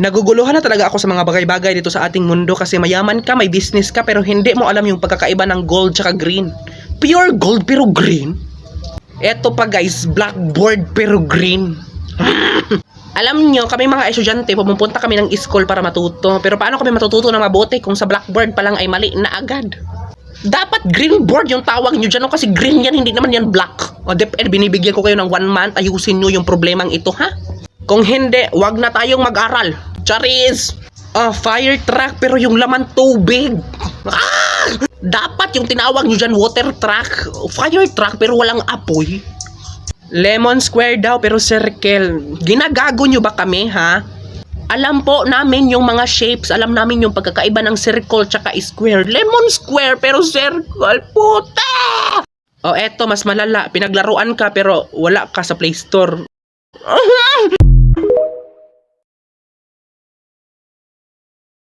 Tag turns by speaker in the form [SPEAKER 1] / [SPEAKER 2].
[SPEAKER 1] Naguguluhan na talaga ako sa mga bagay-bagay dito sa ating mundo kasi mayaman ka, may business ka, pero hindi mo alam yung pagkakaiba ng gold tsaka green. Pure gold pero green? Eto pa guys, blackboard pero green. Alam nyo, kami mga estudyante, pumupunta kami ng school para matuto. Pero paano kami matututo na mabuti kung sa blackboard pa lang ay mali na agad? Dapat green board yung tawag nyo dyan, no? Kasi green yan, hindi naman yan black. O binibigyan ko kayo ng 1 month, ayusin nyo yung problemang ito, ha? Kung hindi, wag na tayong mag-aral. Charis! Fire truck pero yung laman tubig. Dapat yung tinawag nyo dyan, water truck. Fire truck pero walang apoy. Lemon square daw pero circle. Ginagago nyo ba kami, ha? Alam po namin yung mga shapes. Alam namin yung pagkakaiba ng circle tsaka square. Lemon square pero circle. Puta! O eto, mas malala. Pinaglaruan ka pero wala ka sa Play Store.